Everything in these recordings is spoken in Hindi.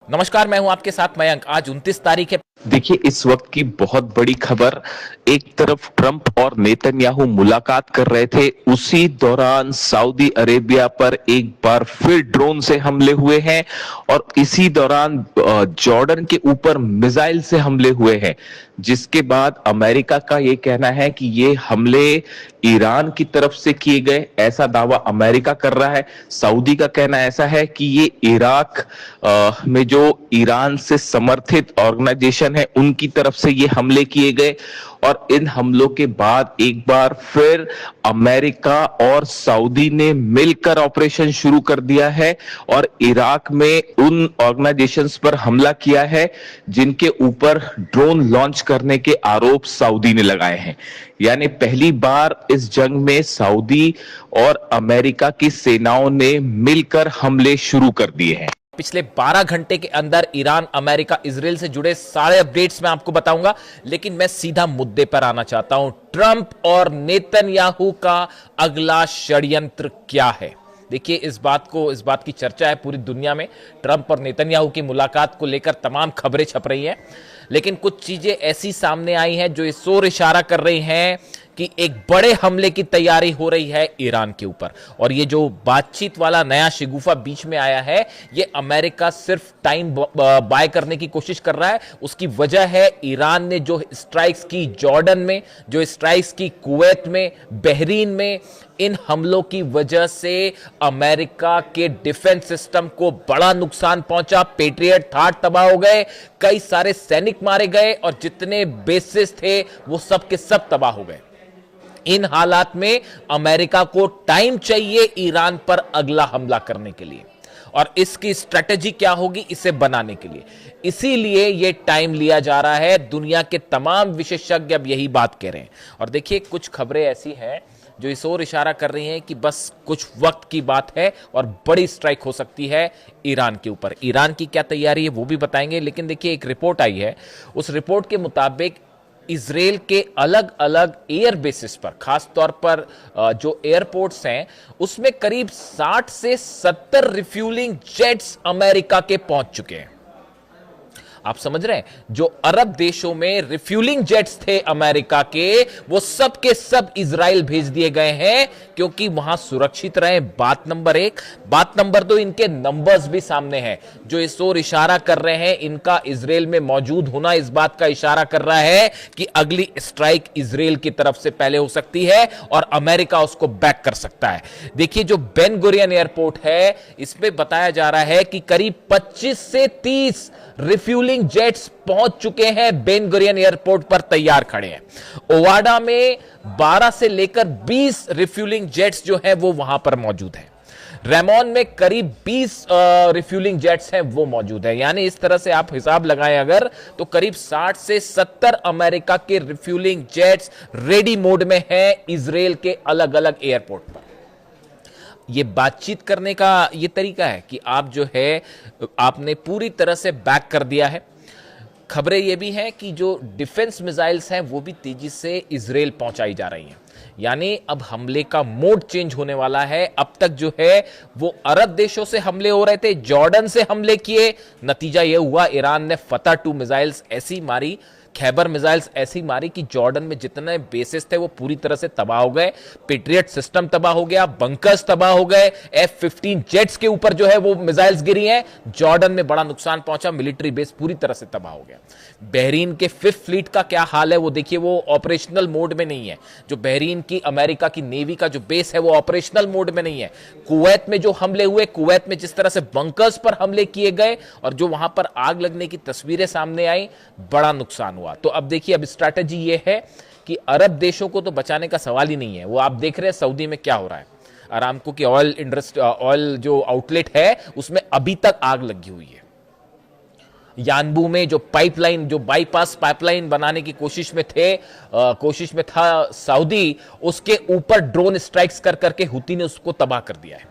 नमस्कार, मैं हूं आपके साथ मयंक। आज 29 तारीख है। देखिए, इस वक्त की बहुत बड़ी खबर। एक तरफ ट्रंप और नेतन्याहू मुलाकात कर रहे थे, उसी दौरान सऊदी अरेबिया पर एक बार फिर ड्रोन से हमले हुए हैं और इसी दौरान जॉर्डन के ऊपर मिसाइल से हमले हुए हैं, जिसके बाद अमेरिका का यह कहना है कि ये हमले ईरान की तरफ से किए गए, ऐसा दावा अमेरिका कर रहा है। सऊदी का कहना ऐसा है कि ये इराक में जो ईरान से समर्थित ऑर्गेनाइजेशन है उनकी तरफ से ये हमले किए गए। और इन हमलों के बाद एक बार फिर अमेरिका और सऊदी ने मिलकर ऑपरेशन शुरू कर दिया है और इराक में उन ऑर्गेनाइजेशंस पर हमला किया है जिनके ऊपर ड्रोन लॉन्च करने के आरोप सऊदी ने लगाए हैं। यानी पहली बार इस जंग में सऊदी और अमेरिका की सेनाओं ने मिलकर हमले शुरू कर दिए हैं। पिछले 12 घंटे के अंदर ईरान, अमेरिका, इजराइल से जुड़े सारे अपडेट्स मैं आपको बताऊंगा, लेकिन मैं सीधा मुद्दे पर आना चाहता हूं। ट्रंप और नेतन्याहू का अगला षड्यंत्र क्या है? देखिए, इस बात की चर्चा है पूरी दुनिया में। ट्रंप और नेतन्याहू की मुलाकात को लेकर तमाम खबरें छप रही हैं, लेकिन कुछ चीजें ऐसी सामने आई हैं जो इस ओर इशारा कर रही हैं कि एक बड़े हमले की तैयारी हो रही है ईरान के ऊपर। और ये जो बातचीत वाला नया शिगुफा बीच में आया है, ये अमेरिका सिर्फ टाइम बाय करने की कोशिश कर रहा है। उसकी वजह है ईरान ने जो स्ट्राइक्स की जॉर्डन में, जो स्ट्राइक्स की कुवैत में, बहरीन में। इन हमलों की वजह से अमेरिका के डिफेंस सिस्टम को बड़ा नुकसान पहुंचा। पेट्रियट थाट तबाह हो गए, कई सारे सैनिक मारे गए और जितने बेसिस थे वो सब के सब तबाह हो गए। इन हालात में अमेरिका को टाइम चाहिए ईरान पर अगला हमला करने के लिए, और इसकी स्ट्रेटेजी क्या होगी इसे बनाने के लिए। इसीलिए यह टाइम लिया जा रहा है। दुनिया के तमाम विशेषज्ञ अब यही बात कह रहे हैं। और देखिए, कुछ खबरें ऐसी हैं जो इस ओर इशारा कर रही हैं कि बस कुछ वक्त की बात है और बड़ी स्ट्राइक हो सकती है ईरान के ऊपर। ईरान की क्या तैयारी है वो भी बताएंगे, लेकिन देखिए, एक रिपोर्ट आई है। उस रिपोर्ट के मुताबिक इजराइल के अलग अलग एयर बेसिस पर, खास तौर पर जो एयरपोर्ट्स हैं, उसमें करीब 60 से 70 रिफ्यूलिंग जेट्स अमेरिका के पहुंच चुके हैं। आप समझ रहे हैं? जो अरब देशों में रिफ्यूलिंग जेट्स थे अमेरिका के, वो सब के सब इजराइल भेज दिए गए हैं क्योंकि वहां सुरक्षित रहे। बात नंबर 1। बात नंबर 2, इनके नंबर्स भी सामने हैं जो इस ओर इशारा कर रहे हैं। इनका इजराइल में मौजूद होना इस बात का इशारा कर रहा है कि अगली स्ट्राइक इजराइल की तरफ से पहले हो सकती है और अमेरिका उसको बैक कर सकता है। देखिए, जो बेन गुरियन एयरपोर्ट है, इसमें बताया जा रहा है कि करीब 25 से 30 रिफ्यूलिंग जेट्स पहुंच चुके हैं, बेन गुरियन एयरपोर्ट पर तैयार खड़े हैं। ओवाडा में 12 से लेकर 20 रिफ्यूलिंग जेट्स जो हैं वो वहां पर मौजूद हैं। रेमोन में करीब 20 रिफ्यूलिंग जेट्स हैं वो मौजूद है। यानी इस तरह से आप हिसाब लगाएं अगर, तो करीब 60 से 70 अमेरिका के रिफ्यूलिंग जेट्स रेडी मोड में हैं इजराइल के अलग अलग एयरपोर्ट पर। ये बातचीत करने का ये तरीका है कि आप जो है, आपने पूरी तरह से बैक कर दिया है। खबरें ये भी हैं कि जो डिफेंस मिसाइल्स हैं वो भी तेजी से इजराइल पहुंचाई जा रही हैं। यानी अब हमले का मोड चेंज होने वाला है। अब तक जो है वो अरब देशों से हमले हो रहे थे, जॉर्डन से हमले किए। नतीजा ये हुआ, ईरान ने फतह 2 मिसाइल्स ऐसी मारी, खैबर मिसाइल्स ऐसी मारी कि जॉर्डन में जितने बेसिस थे वो पूरी तरह से तबाह हो गए। पेट्रियट सिस्टम तबाह हो गया, बंकर्स तबाह हो गए, F-15 जेट्स के ऊपर जो है वो मिसाइल्स गिरी हैं। जॉर्डन में बड़ा नुकसान पहुंचा, मिलिट्री बेस पूरी तरह से तबाह हो गया। बहरीन के 5th फ्लीट का क्या हाल है वो देखिए, वो ऑपरेशनल मोड में नहीं है। जो बहरीन की अमेरिका की नेवी का जो बेस है वो ऑपरेशनल मोड में नहीं है। कुवैत में जो हमले हुए, कुवैत में जिस तरह से बंकर्स पर हमले किए गए और जो वहां पर आग लगने की तस्वीरें सामने आई, बड़ा नुकसान हुआ। तो अब देखिए, अब स्ट्रैटेजी ये है कि अरब देशों को तो बचाने का सवाल ही नहीं है। वो आप देख रहे हैं सऊदी में क्या हो रहा है। अरामको की ऑयल इंडस्ट्री, ऑयल जो आउटलेट है, उसमें अभी तक आग लगी हुई है। यानबू में जो पाइपलाइन, जो बाईपास पाइपलाइन बनाने की कोशिश में था सऊदी, उसके ऊपर ड्रोन स्ट्राइक्स कर करके हुती ने उसको तबाह कर दिया है।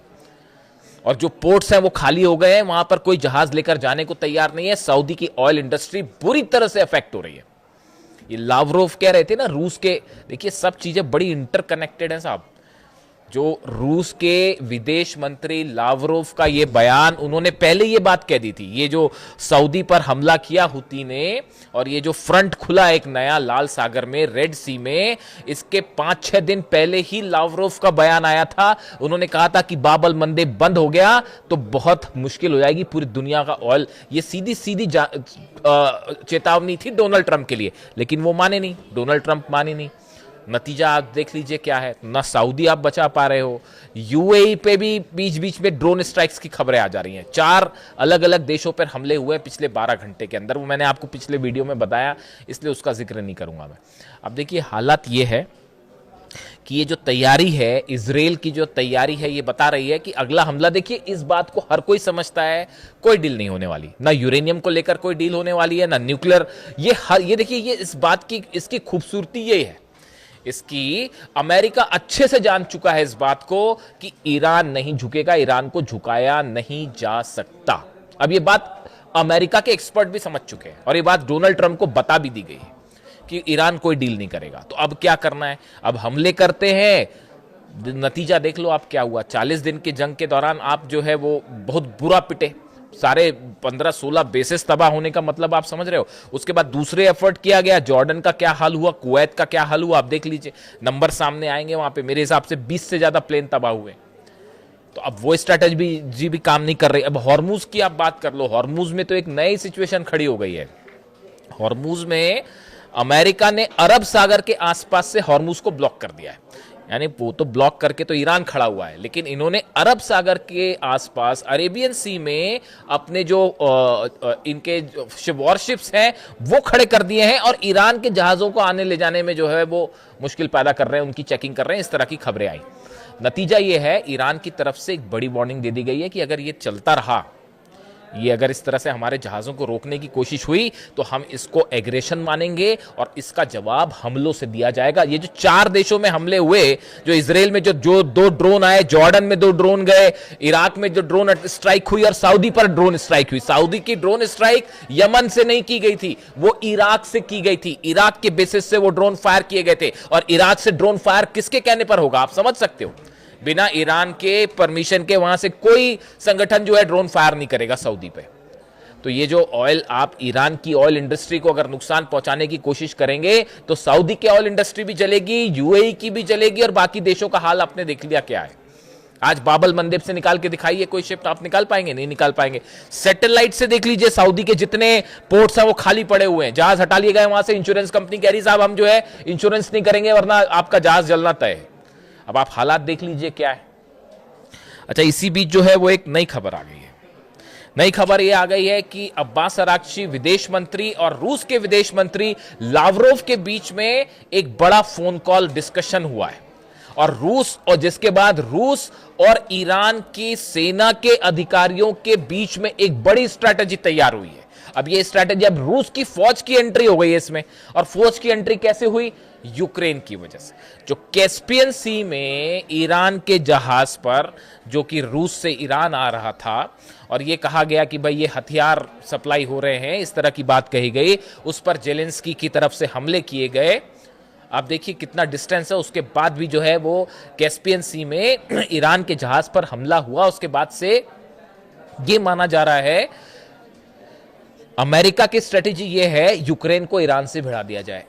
और जो पोर्ट्स हैं वो खाली हो गए हैं, वहां पर कोई जहाज लेकर जाने को तैयार नहीं है। सऊदी की ऑयल इंडस्ट्री बुरी तरह से अफेक्ट हो रही है। ये लावरोव कह रहे थे ना रूस के, देखिए सब चीजें बड़ी इंटरकनेक्टेड हैं साहब। जो रूस के विदेश मंत्री लावरोव का ये बयान, उन्होंने पहले ये बात कह दी थी, ये जो सऊदी पर हमला किया हुती ने और ये जो फ्रंट खुला एक नया लाल सागर में, रेड सी में, इसके 5-6 दिन पहले ही लावरोव का बयान आया था। उन्होंने कहा था कि बाब अल मंदेब बंद हो गया तो बहुत मुश्किल हो जाएगी पूरी दुनिया का ऑयल। ये सीधी सीधी चेतावनी थी डोनाल्ड ट्रंप के लिए, लेकिन वो माने नहीं, डोनाल्ड ट्रंप माने नहीं। नतीजा आप देख लीजिए क्या है, ना सऊदी आप बचा पा रहे हो, यूएई पे भी बीच बीच में ड्रोन स्ट्राइक्स की खबरें आ जा रही हैं। 4 अलग अलग देशों पर हमले हुए पिछले 12 घंटे के अंदर, वो मैंने आपको पिछले वीडियो में बताया, इसलिए उसका जिक्र नहीं करूंगा मैं। अब देखिए हालात ये है कि ये जो तैयारी है, इजराइल की जो तैयारी है, ये बता रही है कि अगला हमला, देखिए इस बात को हर कोई समझता है, कोई डील नहीं होने वाली, ना यूरेनियम को लेकर कोई डील होने वाली है, ना न्यूक्लियर। ये देखिए, ये इस बात की, इसकी खूबसूरती ये है, इसकी अमेरिका अच्छे से जान चुका है इस बात को कि ईरान नहीं झुकेगा, ईरान को झुकाया नहीं जा सकता। अब ये बात अमेरिका के एक्सपर्ट भी समझ चुके हैं और ये बात डोनाल्ड ट्रंप को बता भी दी गई है कि ईरान कोई डील नहीं करेगा। तो अब क्या करना है, अब हमले करते हैं। नतीजा देख लो आप क्या हुआ। 40 दिन की जंग के दौरान आप जो है वो बहुत बुरा पिटे, सारे 15-16 बेसिस तबाह होने का मतलब आप समझ रहे हो। उसके बाद दूसरे एफर्ट किया गया, जॉर्डन का क्या हाल हुआ, कुवैत का क्या हाल हुआ, आप देख लीजिए, नंबर सामने आएंगे वहां पे। मेरे हिसाब से 20 से ज्यादा प्लेन तबाह हुए। तो अब वो स्ट्रैटेजी भी काम नहीं कर रही। अब हॉर्मुज की आप बात कर लो, हॉर्मुज में तो एक नई सिचुएशन खड़ी हो गई है। हॉर्मुज में अमेरिका ने अरब सागर के आसपास से हॉर्मुज को ब्लॉक कर दिया है, यानी वो तो ब्लॉक करके तो ईरान खड़ा हुआ है, लेकिन इन्होंने अरब सागर के आसपास अरेबियन सी में अपने जो इनके वॉरशिप्स हैं वो खड़े कर दिए हैं और ईरान के जहाजों को आने ले जाने में जो है वो मुश्किल पैदा कर रहे हैं, उनकी चेकिंग कर रहे हैं। इस तरह की खबरें आई। नतीजा ये है, ईरान की तरफ से एक बड़ी वार्निंग दे दी गई है कि अगर ये चलता रहा, ये अगर इस तरह से हमारे जहाजों को रोकने की कोशिश हुई तो हम इसको एग्रेशन मानेंगे और इसका जवाब हमलों से दिया जाएगा। ये जो 4 देशों में हमले हुए, जो इजराइल में जो 2 ड्रोन आए, जॉर्डन में 2 ड्रोन गए, इराक में जो ड्रोन स्ट्राइक हुई और सऊदी पर ड्रोन स्ट्राइक हुई। सऊदी की ड्रोन स्ट्राइक यमन से नहीं की गई थी, वो इराक से की गई थी। इराक के बेसिस से वो ड्रोन फायर किए गए थे और इराक से ड्रोन फायर किसके कहने पर होगा, आप समझ सकते हो। बिना ईरान के परमिशन के वहां से कोई संगठन जो है ड्रोन फायर नहीं करेगा सऊदी पे। तो ये जो ऑयल, आप ईरान की ऑयल इंडस्ट्री को अगर नुकसान पहुंचाने की कोशिश करेंगे तो सऊदी की ऑयल इंडस्ट्री भी जलेगी, यूएई की भी जलेगी और बाकी देशों का हाल आपने देख लिया क्या है। आज बाब अल मंदेब से निकाल के दिखाइए कोई शिप, आप निकाल पाएंगे? नहीं निकाल पाएंगे। सैटेलाइट से देख लीजिए, सऊदी के जितने पोर्ट्स हैं वो खाली पड़े हुए हैं, जहाज हटा लिए गए वहां से। इंश्योरेंस कंपनी कह रही साहब हम जो है इंश्योरेंस नहीं करेंगे वरना आपका जहाज जलना तय है। अब आप हालात देख लीजिए क्या है। अच्छा, इसी बीच जो है वो एक नई खबर आ गई है। नई खबर ये आ गई है कि अब्बास अराक्ची विदेश मंत्री और रूस के विदेश मंत्री लावरोव के बीच में एक बड़ा फोन कॉल डिस्कशन हुआ है और जिसके बाद रूस और ईरान की सेना के अधिकारियों के बीच में एक बड़ी स्ट्रैटेजी तैयार हुई है। अब ये स्ट्रैटेजी, अब रूस की फौज की एंट्री हो गई है इसमें, और फौज की एंट्री कैसे हुई? यूक्रेन की वजह से। जो कैस्पियन सी में ईरान के जहाज पर, जो कि रूस से ईरान आ रहा था और ये कहा गया कि भाई ये हथियार सप्लाई हो रहे हैं, इस तरह की बात कही गई, उस पर जेलेंस्की की तरफ से हमले किए गए। आप देखिए कितना डिस्टेंस है, उसके बाद भी जो है वो कैस्पियन सी में ईरान के जहाज पर हमला हुआ। उसके बाद से ये माना जा रहा है अमेरिका की स्ट्रेटेजी ये है यूक्रेन को ईरान से भिड़ा दिया जाए,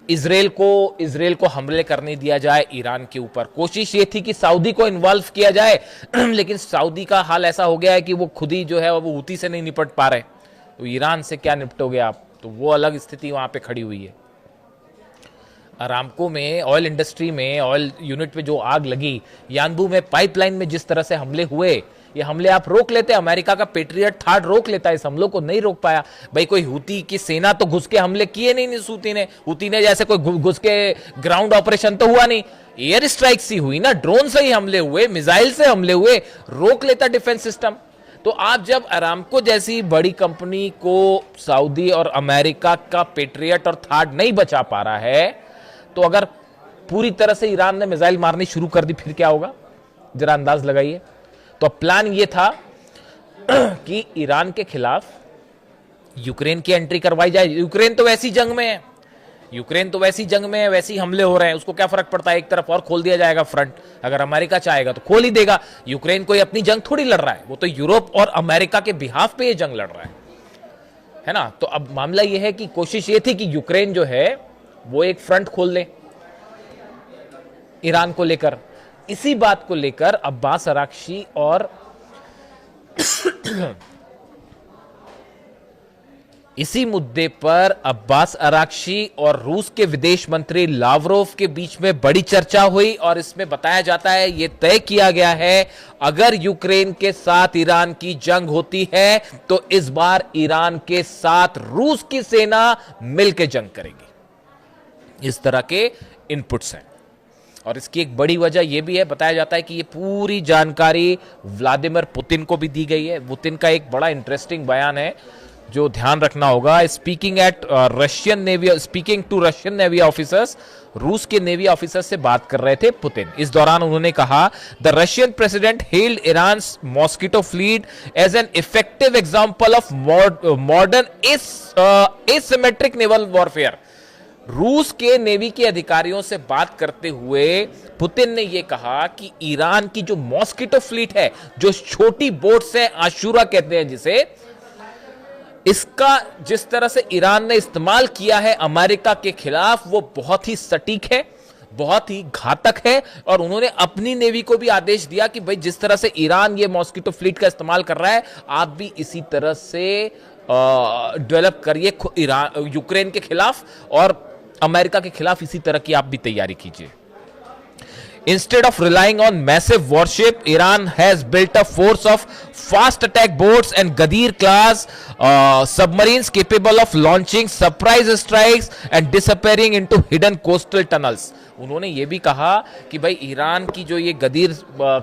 इजराइल को हमले करने दिया जाए ईरान के ऊपर। कोशिश ये थी कि सऊदी को इन्वॉल्व किया जाए लेकिन सऊदी का हाल ऐसा हो गया है कि वो खुद ही जो है वो हुती से नहीं निपट पा रहे, तो ईरान से क्या निपटोगे आप, तो वो अलग स्थिति वहां पे खड़ी हुई है। अरामको में, ऑयल इंडस्ट्री में, ऑयल यूनिट में जो आग लगी, यानबू में पाइपलाइन में जिस तरह से हमले हुए, ये हमले आप रोक लेते, अमेरिका का पेट्रियट थर्ड रोक लेता है, इस हमलों को नहीं रोक पाया। भाई कोई हुती की सेना तो घुस के हमले किए नहीं हुती ने जैसे कोई घुस के ग्राउंड ऑपरेशन तो हुआ नहीं, एयर स्ट्राइक सी हुई ना, ड्रोन से ही हमले हुए, मिसाइल से हमले हुए, रोक लेता डिफेंस सिस्टम। तो आप जब अरामको जैसी बड़ी कंपनी को सऊदी और अमेरिका का पेट्रियट और थर्ड नहीं बचा पा रहा है, तो अगर पूरी तरह से ईरान ने मिसाइल मारनी शुरू कर दी फिर क्या होगा, जरा अंदाज लगाइए। तो प्लान ये था कि ईरान के खिलाफ यूक्रेन की एंट्री करवाई जाए। यूक्रेन तो वैसी जंग में है, यूक्रेन तो वैसी जंग में है, वैसी हमले हो रहे हैं, उसको क्या फर्क पड़ता है, एक तरफ और खोल दिया जाएगा फ्रंट, अगर अमेरिका चाहेगा तो खोल ही देगा। यूक्रेन कोई अपनी जंग थोड़ी लड़ रहा है, वो तो यूरोप और अमेरिका के बिहाफ पे ये जंग लड़ रहा है ना। तो अब मामला ये है कि कोशिश ये थी कि यूक्रेन जो है वो एक फ्रंट खोल दे ईरान को लेकर। इसी बात को लेकर अब्बास अराक्ची और इसी मुद्दे पर अब्बास अराक्ची और रूस के विदेश मंत्री लावरोव के बीच में बड़ी चर्चा हुई और इसमें बताया जाता है, यह तय किया गया है अगर यूक्रेन के साथ ईरान की जंग होती है तो इस बार ईरान के साथ रूस की सेना मिलकर जंग करेगी। इस तरह के इनपुट्स हैं और इसकी एक बड़ी वजह यह भी है, बताया जाता है कि ये पूरी जानकारी व्लादिमीर पुतिन को भी दी गई है। पुतिन का एक बड़ा इंटरेस्टिंग बयान है जो ध्यान रखना होगा। Speaking to Russian navy officers, रूस के नेवी ऑफिसर्स से बात कर रहे थे पुतिन। इस दौरान उन्होंने कहा, the Russian president held Iran's mosquito fleet as an effective example of modern asymmetric naval warfare. रूस के नेवी के अधिकारियों से बात करते हुए पुतिन ने यह कहा कि ईरान की जो मॉस्किटो फ्लीट है, जो छोटी बोट्स हैं, आशुरा कहते हैं जिसे, इसका जिस तरह से ईरान ने इस्तेमाल किया है अमेरिका के खिलाफ, वो बहुत ही सटीक है, बहुत ही घातक है। और उन्होंने अपनी नेवी को भी आदेश दिया कि भाई जिस तरह से ईरान ये मॉस्किटो फ्लीट का इस्तेमाल कर रहा है, आप भी इसी तरह से डेवलप करिए यूक्रेन के खिलाफ और अमेरिका के खिलाफ इसी तरह की आप भी तैयारी कीजिए। Instead of relying on massive warship, Iran has built a force of fast attack boats and Gadir class submarines capable of launching surprise strikes and disappearing into hidden coastal tunnels. उन्होंने ये भी कहा कि भाई ईरान की जो ये गदीर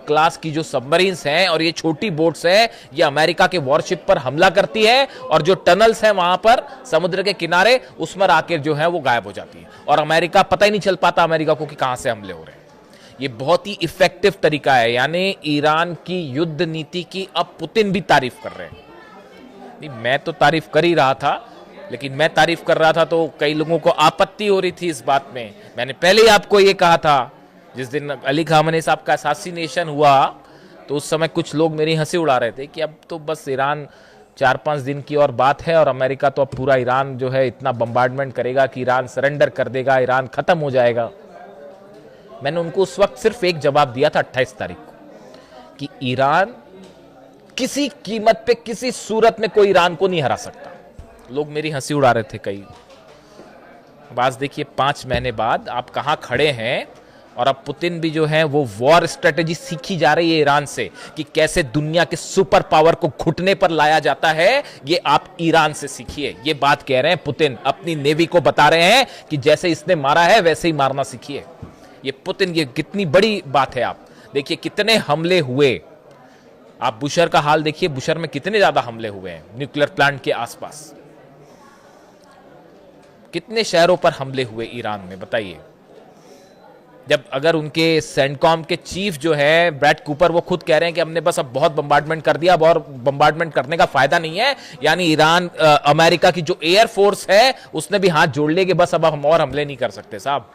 क्लास की जो सबमरीन्स हैं और ये छोटी बोट्स हैं, ये अमेरिका के वॉरशिप पर हमला करती है और जो टनल्स हैं वहां पर समुद्र के किनारे, उसमें आकर जो है वो गायब हो जाती है और अमेरिका पता ही नहीं चल पाता अमेरिका को कि कहां से हमले हो रहे हैं। ये बहुत ही इफेक्टिव तरीका है। यानी ईरान की युद्ध नीति की अब पुतिन भी तारीफ कर रहे हैं। नहीं, मैं तो तारीफ कर ही रहा था, लेकिन मैं तारीफ कर रहा था तो कई लोगों को आपत्ति हो रही थी इस बात में। मैंने पहले ही आपको ये कहा था, जिस दिन अली खामनेई साहब का असैसिनेशन हुआ तो उस समय कुछ लोग मेरी हंसी उड़ा रहे थे कि अब तो बस ईरान 4-5 दिन की और बात है और अमेरिका तो अब पूरा ईरान जो है इतना बम्बार्डमेंट करेगा कि ईरान सरेंडर कर देगा, ईरान खत्म हो जाएगा। मैंने उनको उस वक्त सिर्फ एक जवाब दिया था 28 तारीख को कि ईरान किसी कीमत पे, किसी सूरत में कोई ईरान को नहीं हरा सकता। लोग मेरी हंसी उड़ा रहे थे कई। अब आज देखिए 5 महीने बाद आप कहां खड़े हैं और अब पुतिन भी जो है वो वॉर स्ट्रेटेजी सीखी जा रही है ईरान से कि कैसे दुनिया के सुपर पावर को घुटने पर लाया जाता है। ये आप ईरान से सीखिए, ये बात कह रहे हैं पुतिन, अपनी नेवी को बता रहे हैं कि जैसे इसने मारा है वैसे ही मारना सीखिए। ये पुतिन, ये कितनी बड़ी बात है। आप देखिए कितने हमले हुए, आप बुशर का हाल देखिए, बुशर में कितने ज्यादा हमले हुए हैं, न्यूक्लियर प्लांट के आसपास कितने शहरों पर हमले हुए ईरान में, बताइए। जब अगर उनके सेंटकॉम के चीफ जो है ब्रैड कूपर, वो खुद कह रहे हैं कि हमने बस अब बहुत बम्बार्डमेंट कर दिया, अब और बम्बार्डमेंट करने का फायदा नहीं है। यानी ईरान, अमेरिका की जो एयर फोर्स है उसने भी हाथ जोड़ लिए कि बस अब हम और हमले नहीं कर सकते साहब।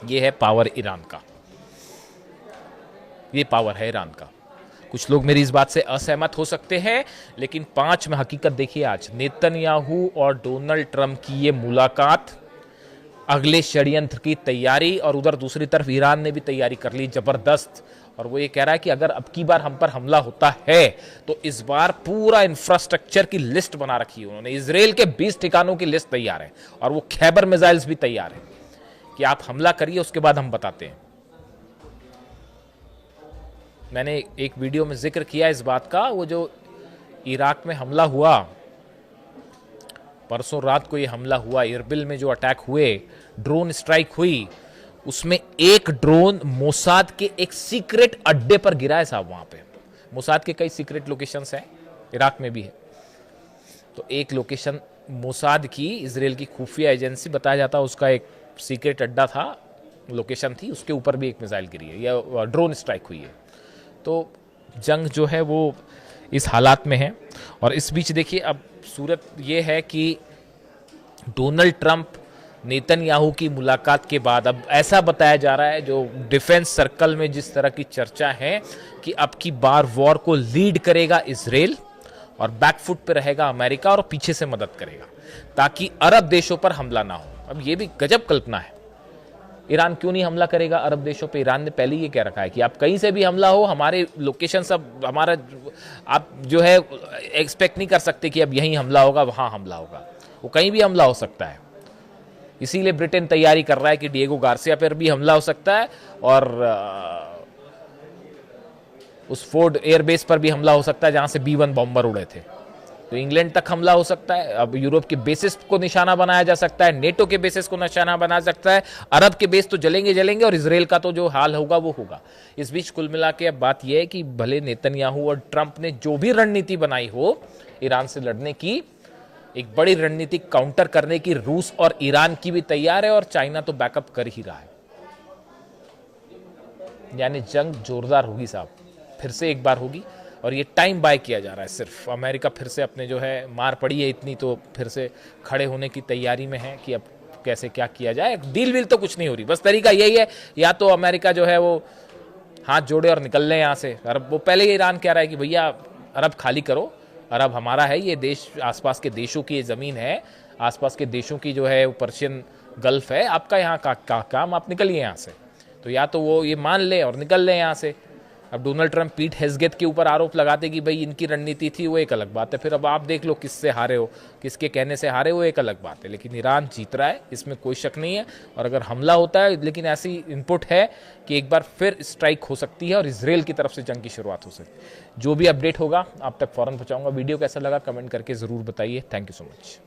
ये है पावर ईरान का, ये पावर है ईरान का। कुछ लोग मेरी इस बात से असहमत हो सकते हैं, लेकिन 5 में हकीकत देखिए। आज नेतन्याहू और डोनाल्ड ट्रंप की ये मुलाकात, अगले षड्यंत्र की तैयारी, और उधर दूसरी तरफ ईरान ने भी तैयारी कर ली जबरदस्त। और वो ये कह रहा है कि अगर अब की बार हम पर हमला होता है तो इस बार पूरा इंफ्रास्ट्रक्चर की लिस्ट बना रखी है उन्होंने। इजराइल के 20 ठिकानों की लिस्ट तैयार है और वो खैबर मिसाइल्स भी तैयार है कि आप हमला करिए, उसके बाद हम बताते हैं। मैंने एक वीडियो में जिक्र किया इस बात का, वो जो इराक में हमला हुआ, परसों रात को ये हमला हुआ, इरबिल में जो अटैक हुए, ड्रोन स्ट्राइक हुई, उसमें एक ड्रोन मोसाद के एक सीक्रेट अड्डे पर गिरा है साहब। वहां पे मोसाद के कई सीक्रेट लोकेशंस हैं, इराक में भी है। तो एक लोकेशन मोसाद की, इजराइल की खुफिया एजेंसी बताया जाता है, उसका एक सीक्रेट अड्डा था, लोकेशन थी, उसके ऊपर भी एक मिसाइल गिरी है या ड्रोन स्ट्राइक हुई है। तो जंग जो है वो इस हालात में है। और इस बीच देखिए अब सूरत ये है कि डोनाल्ड ट्रंप नेतन्याहू की मुलाकात के बाद अब ऐसा बताया जा रहा है, जो डिफेंस सर्कल में जिस तरह की चर्चा है कि अब की बार वॉर को लीड करेगा इजराइल और बैकफुट पे रहेगा अमेरिका और पीछे से मदद करेगा ताकि अरब देशों पर हमला ना हो। अब ये भी गजब कल्पना है। ईरान क्यों नहीं हमला करेगा अरब देशों पे? ईरान ने पहले ये कह रखा है कि आप कहीं से भी हमला हो, हमारे लोकेशन सब हमारा, आप जो है एक्सपेक्ट नहीं कर सकते कि अब यहीं हमला होगा वहां हमला होगा, वो कहीं भी हमला हो सकता है। इसीलिए ब्रिटेन तैयारी कर रहा है कि डिएगो गार्सिया पर भी हमला हो सकता है और उस फोर्ड एयरबेस पर भी हमला हो सकता है जहां से B-1 बॉम्बर उड़े थे। तो इंग्लैंड तक हमला हो सकता है। अब यूरोप के बेसिस को निशाना बनाया जा सकता है, नेटो के बेसिस को निशाना बना सकता है, अरब के बेस तो जलेंगे और इजराइल का तो जो हाल होगा वो होगा। इस बीच कुल मिला के अब बात यह है कि भले नेतन्याहू और ट्रंप ने जो भी रणनीति बनाई हो ईरान से लड़ने की, एक बड़ी रणनीति काउंटर करने की रूस और ईरान की भी तैयार है और चाइना तो बैकअप कर ही रहा है। यानी जंग जोरदार होगी साहब, फिर से एक बार होगी और ये टाइम बाय किया जा रहा है। सिर्फ अमेरिका फिर से अपने जो है मार पड़ी है इतनी, तो फिर से खड़े होने की तैयारी में है कि अब कैसे क्या किया जाए। डील वील तो कुछ नहीं हो रही, बस तरीका यही है या तो अमेरिका जो है वो हाथ जोड़े और निकल ले यहाँ से। अरब वो पहले ही ईरान कह रहा है कि भैया अरब खाली करो, अरब हमारा है, ये देश आसपास के देशों की ये ज़मीन है, आसपास के देशों की जो है वो पर्शियन गल्फ है, आपका यहाँ का काम, आप निकलिए यहाँ से। तो या तो वो ये मान ले और निकल ले यहाँ से। अब डोनाल्ड ट्रंप पीट हेग्सेथ के ऊपर आरोप लगाते कि भाई इनकी रणनीति थी, वो एक अलग बात है। फिर अब आप देख लो किससे हारे हो, किसके कहने से हारे, वो एक अलग बात है। लेकिन ईरान जीत रहा है, इसमें कोई शक नहीं है। और अगर हमला होता है, लेकिन ऐसी इनपुट है कि एक बार फिर स्ट्राइक हो सकती है और इजराइल की तरफ से जंग की शुरुआत हो सकती है। जो भी अपडेट होगा आप तक फौरन पहुंचाऊंगा। वीडियो कैसा लगा कमेंट करके ज़रूर बताइए। Thank you so much.